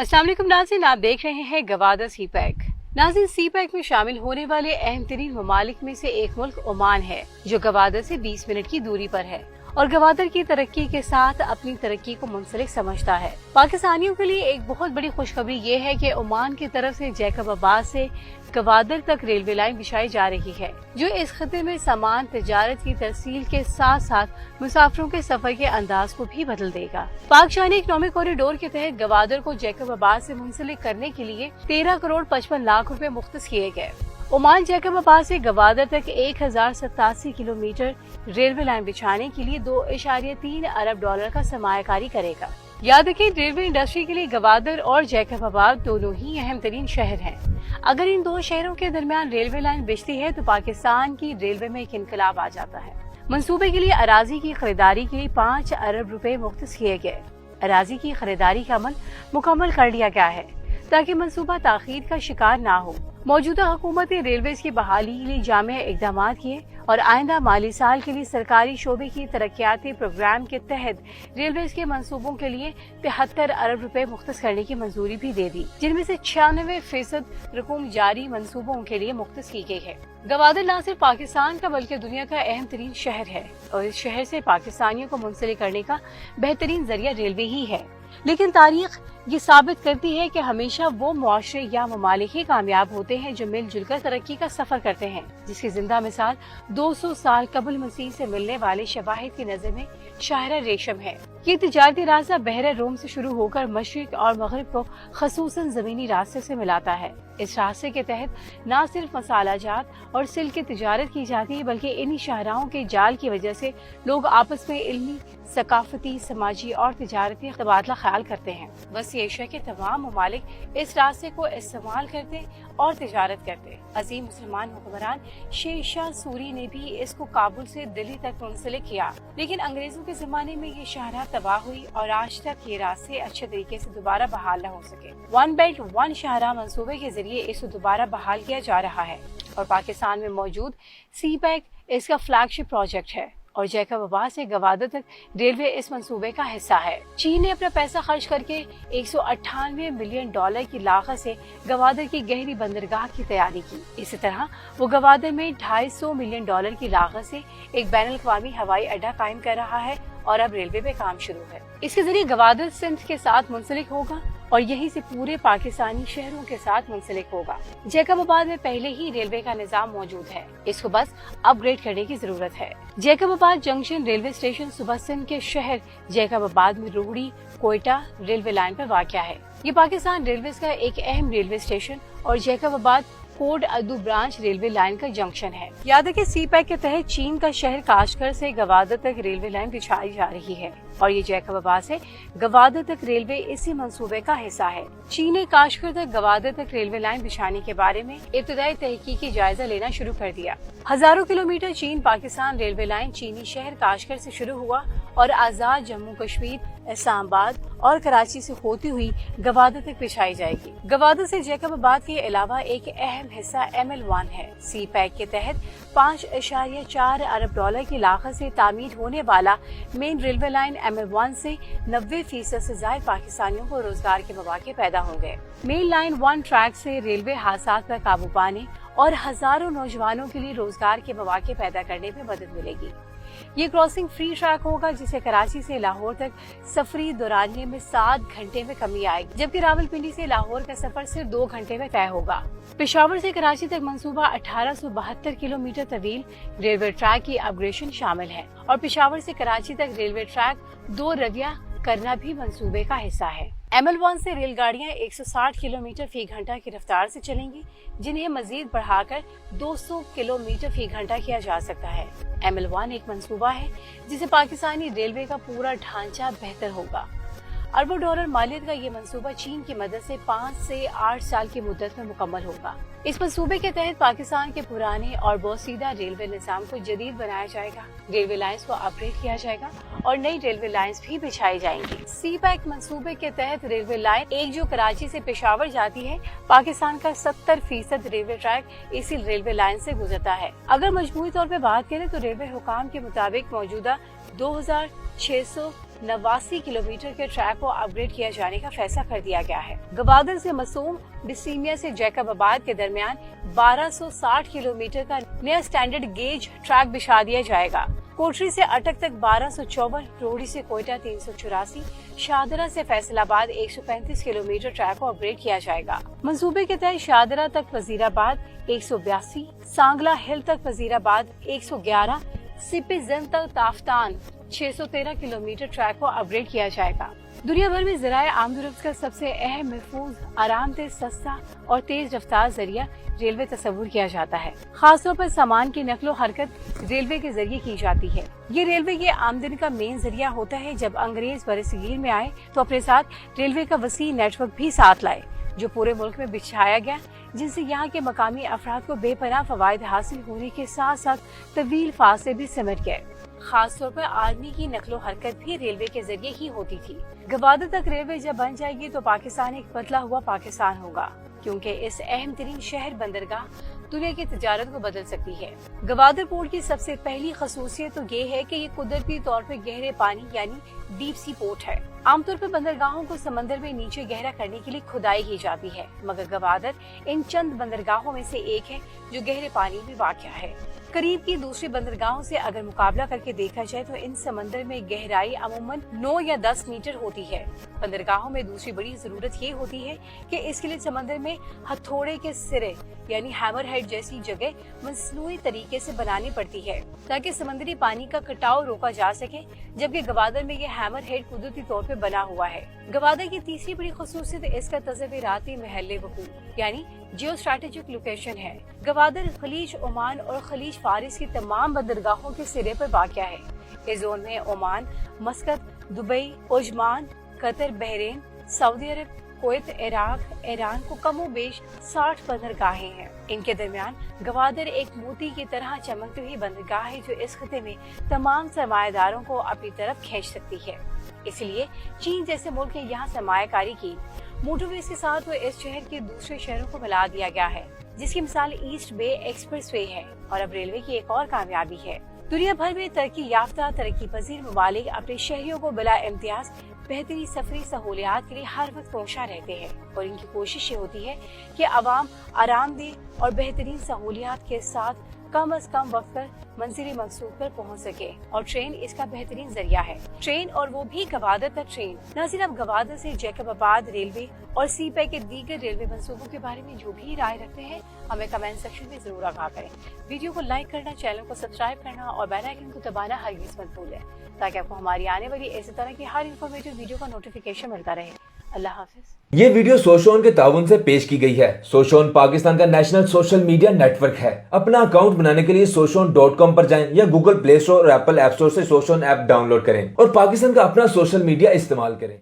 अस्सलाम वालेकुम नाज़रीन, आप देख रहे हैं गवादर सी पैक। नाज़रीन, सी पैक में शामिल होने वाले अहम तरीन ममालिक में से एक मुल्क ओमान है, जो गवादर से 20 मिनट की दूरी पर है और गवादर की तरक्की के साथ अपनी तरक्की को मुंसलिक समझता है। पाकिस्तानियों के लिए एक बहुत बड़ी खुशखबरी ये है कि ओमान की तरफ से जैकबाबाद से गवादर तक रेलवे लाइन बिछाई जा रही है, जो इस खिते में सामान तजारत की तरसील के साथ साथ मुसाफिरों के सफर के अंदाज को भी बदल देगा। पाक शानी इकनॉमिक कॉरिडोर के तहत गवादर को जैकबाबाद से मुंसलिक करने के लिए 13 करोड़ 55 लाख रुपए मुख्तस किए गए। ओमान जैकबाबाद से गवादर तक 1087 किलोमीटर रेलवे लाइन बिछाने के लिए 2.3 अरब डॉलर का सरमायाकारी करेगा। याद रखें, रेलवे इंडस्ट्री के लिए गवादर और जैकबाबाद दोनों ही अहम तरीन शहर हैं। अगर इन दो शहरों के दरमियान रेलवे लाइन बिछती है तो पाकिस्तान की रेलवे में एक इनकलाब आ जाता है। मंसूबे के लिए अराजी की खरीदारी के लिए 5 अरब रुपए मुख्तस किए गए। अराजी की खरीदारी का अमल मुकम्मल कर लिया गया है ताकि मंसूबा ताखीर का शिकार न हो। मौजूदा हुकूमत ने रेलवे की बहाली के लिए जामे इकदाम किए और आइंदा माली साल के लिए सरकारी शोबे की तरक्याती प्रोग्राम के तहत रेलवे के मंसूबों के लिए 73 अरब रुपए मुख्तस करने की मंजूरी भी दे दी, जिनमें से 96% रकूम जारी मंसूबों के लिए मुख्तस की गई है। गवादर न सिर्फ पाकिस्तान का बल्कि दुनिया का अहम तरीन शहर है और इस शहर से पाकिस्तानियों को मुंसलिक करने का बेहतरीन जरिया रेलवे ही है। लेकिन तारीख ये साबित करती है कि हमेशा वो मुआशरे या ममालिक ही कामयाब होते हैं जो मिलजुल कर तरक्की का सफर करते हैं, जिसकी जिंदा मिसाल 200 साल कबल मसीह से मिलने वाले शवाहिद की नजर में शाहरा रेशम है। ये तिजारती रास्ता बहरे रोम से शुरू होकर मशरिक और मगरिब को खसूसन जमीनी रास्ते से मिलाता है। इस रास्ते के तहत न सिर्फ मसाला जात और सिल्क की तिजारत की जाती है, बल्कि इन्हीं शाहराहों के जाल की वजह से लोग आपस में इल्मी, सकाफती, समाजी और तिजारती तबादला ख्याल करते हैं। बस एशिया के तमाम ममालिक इस रास्ते को इस्तेमाल करते और तिजारत करते। अजीम मुसलमान हुक्मरान शेर शाह सूरी ने भी इसको काबुल से दिल्ली तक मुंसलिक किया, लेकिन अंग्रेजों के जमाने में ये शाहराह तबाह हुई और आज तक ये रास्ते अच्छे तरीके से दोबारा बहाल न हो सके। वन बेल्ट वन शाहराह मंसूबे के जरिए इसको दोबारा बहाल किया जा रहा है और पाकिस्तान में मौजूद सी पैक इसका फ्लैगशिप प्रोजेक्ट है और जैकबाबाद से गवादर तक रेलवे इस मंसूबे का हिस्सा है। चीन ने अपना पैसा खर्च करके 198 मिलियन डॉलर की लागत से गवादर की गहरी बंदरगाह की तैयारी की। इसी तरह वो गवादर में 250 मिलियन डॉलर की लागत से एक बैनुल-अक़वामी हवाई अड्डा कायम कर रहा है और अब रेलवे पे काम शुरू है। इसके जरिए गवादर सिंध के साथ मुंसलिक होगा और यहीं से पूरे पाकिस्तानी शहरों के साथ मुंसलिक होगा। जैकबाबाद में पहले ही रेलवे का निजाम मौजूद है, इसको बस अपग्रेड करने की जरूरत है। जैकबाबाद जंक्शन रेलवे स्टेशन सुबह सिंध के शहर जैकबाबाद में रोहड़ी कोयटा रेलवे लाइन पर वाक़या है। ये पाकिस्तान रेलवे का एक अहम रेलवे स्टेशन और जैकबाबाद कोट अद्दू ब्रांच रेलवे लाइन का जंक्शन है। याद है कि सी पैक के तहत चीन का शहर काशगर से गवादर तक रेलवे लाइन बिछाई जा रही है और ये जैकबाबाद से गवादर तक रेलवे इसी मंसूबे का हिस्सा है। चीन ने काशगर तक गवादर तक रेलवे लाइन बिछाने के बारे में इब्तदाई तहकीकी जायजा लेना शुरू कर दिया। हजारों किलोमीटर चीन पाकिस्तान रेलवे लाइन चीनी शहर काशगर से शुरू हुआ और आजाद जम्मू कश्मीर, इस्लामाबाद और कराची से होती हुई गवादर तक बिछाई जाएगी। गवादर से जैकबाबाद के अलावा एक अहम हिस्सा ML1 है। सी पैक के तहत 5.4 अरब डॉलर की लागत से तामीर होने वाला मेन रेलवे लाइन ML1 से 90% से ज्यादा पाकिस्तानियों को रोजगार के मौके पैदा होंगे। मेन लाइन 1 ट्रैक से रेलवे हादसात पर काबू पाने और हजारों नौजवानों के लिए रोजगार के मौके पैदा करने में मदद मिलेगी। ये क्रॉसिंग फ्री ट्रैक होगा, जिससे कराची से लाहौर तक सफरी दौरानिये में 7 घंटे में कमी आएगी, जबकि रावलपिंडी से लाहौर का सफर सिर्फ 2 घंटे में तय होगा। पेशावर से कराची तक मंसूबा 1872 किलोमीटर तवील रेलवे ट्रैक की अपग्रेडेशन शामिल है और पेशावर से कराची तक रेलवे ट्रैक 2 रविया करना भी मंसूबे का हिस्सा है। ML1 से रेलगाड़ियां 160 किलोमीटर फी घंटा की रफ्तार से चलेंगी, जिन्हें मजीद बढ़ाकर 200 किलोमीटर फी घंटा किया जा सकता है। ML1 एक मंसूबा है जिसे पाकिस्तानी रेलवे का पूरा ढांचा बेहतर होगा। अरबों डॉलर मालियत का ये मंसूबा चीन की मदद से 5 से 8 साल की मुद्दत में मुकम्मल होगा। इस मंसूबे के तहत पाकिस्तान के पुराने और बोसीदा रेलवे निजाम को जदीद बनाया जाएगा, रेलवे लाइंस को अपग्रेड किया जाएगा और नई रेलवे लाइंस भी बिछाई जाएंगी। सी पैक मंसूबे के तहत रेलवे लाइन एक जो कराची से पेशावर जाती है, पाकिस्तान का 70% रेलवे ट्रैक इसी रेलवे लाइन से गुजरता है। अगर मजमूई तौर पर बात करें तो रेलवे हुकाम के मुताबिक मौजूदा 2600 89 किलोमीटर के ट्रैक को अपग्रेड किया जाने का फैसला कर दिया गया है। गवादर से मसूम बिस्सीमिया से जैकबाबाद के दरमियान 1260 किलोमीटर का नया स्टैंडर्ड गेज ट्रैक बिछा दिया जाएगा। कोटरी से अटक तक 1254, रोहड़ी से कोयटा 384, शाहदरा से फैसलाबाद 135 किलोमीटर ट्रैक को अपग्रेड किया जाएगा। मंसूबे के तहत शाहदरा तक वजीराबाद 182, सांगला हिल तक वजीराबाद 111, सिपी जन तक ताफ्तान 613 किलोमीटर ट्रैक को अपग्रेड किया जाएगा। दुनिया भर में ज़राए आमदोरफ्त का सबसे अहम, महफूज, आरामदेह, सस्ता और तेज रफ्तार जरिया रेलवे तस्वुर किया जाता है। खासतौर पर सामान की नकलो हरकत रेलवे के जरिए की जाती है। ये रेलवे की आमदनी का मेन जरिया होता है। जब अंग्रेज बरसगीर में आए तो अपने साथ रेलवे का वसी नेटवर्क भी साथ लाए, जो पूरे मुल्क में बिछाया गया, जिनसे यहाँ के मकामी अफराद को बेपनाह फवायद हासिल होने के साथ साथ तवील फासले भी सिमट गए। खास तौर पर आर्मी की नकलो हरकत भी रेलवे के जरिए ही होती थी। गवादर तक रेलवे जब बन जाएगी तो पाकिस्तान एक बदला हुआ पाकिस्तान होगा, क्योंकि इस अहम तरीन शहर बंदरगाह दुनिया की तिजारत को बदल सकती है। गवादर पोर्ट की सबसे पहली खसूसियत तो ये है कि ये कुदरती तौर पर गहरे पानी यानी डीप सी पोर्ट है। आमतौर पर बंदरगाहों को समंदर में नीचे गहरा करने के लिए खुदाई की जाती है, मगर गवादर इन चंद बंदरगाहों में से एक है जो गहरे पानी में वाक़या है। करीब की दूसरी बंदरगाहों से अगर मुकाबला करके देखा जाए तो इन समंदर में गहराई अमूमन 9 या 10 मीटर होती है। बंदरगाहों में दूसरी बड़ी जरूरत ये होती है कि इसके लिए समंदर में हथौड़े के सिरे यानी हैमर हेड जैसी जगह मसनूई तरीके से बनानी पड़ती है, ताकि समंदरी पानी का कटाव रोका जा सके, जबकि गवादर में ये हैमर हेड कुदरती तौर पे बना हुआ है। गवादर की तीसरी बड़ी खसूसियत इसका तज़वीराती महल वक़ूअ यानी जियो स्ट्रैटेजिक लोकेशन है। गवादर खलीज ओमान और खलीज फारिस की तमाम बंदरगाहों के सिरे पर वाक़या है। इस जोन में Oman, Muscat, Dubai, Ajman, Qatar, Bahrain, Saudi Arabia, Kuwait, Iraq, Iran को कमो बेश 60 बंदरगाहें हैं। इनके दरमियान गवादर एक मोती की तरह चमकती हुई बंदरगाह है, जो इस खिते में तमाम सरमायादारों को अपनी तरफ खींच सकती है। इसलिए चीन जैसे मुल्क ने यहाँ सरमायाकारी की। मोटरवे के साथ वो इस शहर के दूसरे शहरों को मिला दिया गया है, जिसकी मिसाल ईस्ट बे एक्सप्रेसवे है और अब रेलवे की एक और कामयाबी है। दुनिया भर में तरक्की याफ्ता, तरक्की पजीर ममालिक अपने शहरियों को बिला इम्तियाज बेहतरी सफरी सहूलियात के लिए हर वक्त पहुँचा रहते हैं, और इनकी कोशिश ये होती है कि अवाम आरामदेह और बेहतरीन सहूलियात के साथ कम अज कम वक्त पर मंजिल मकसूद पर पहुंच सके, और ट्रेन इसका बेहतरीन जरिया है। ट्रेन, और वो भी गवादर तक ट्रेन। नाज़रीन, अब गवादर से जैकबाबाद रेलवे और सीपैक के दीगर रेलवे मंसूबों के बारे में जो भी राय रखते हैं, हमें कमेंट सेक्शन में जरूर आगाह करें। वीडियो को लाइक करना, चैनल को सब्सक्राइब करना और बेल आइकन को दबाना हरगिज़ मत भूलें, ताकि आपको हमारी आने वाली इसी तरह की हर इन्फॉर्मेटिव वीडियो का नोटिफिकेशन मिलता रहे। अल्लाह हाफिज। ये वीडियो सोशोन के ताउन से पेश की गई है। सोशोन पाकिस्तान का नेशनल सोशल मीडिया नेटवर्क है। अपना अकाउंट बनाने के लिए soshon.com पर जाएं या गूगल प्ले स्टोर और एप्पल ऐप स्टोर से सोशोन ऐप डाउनलोड करें और पाकिस्तान का अपना सोशल मीडिया इस्तेमाल करें।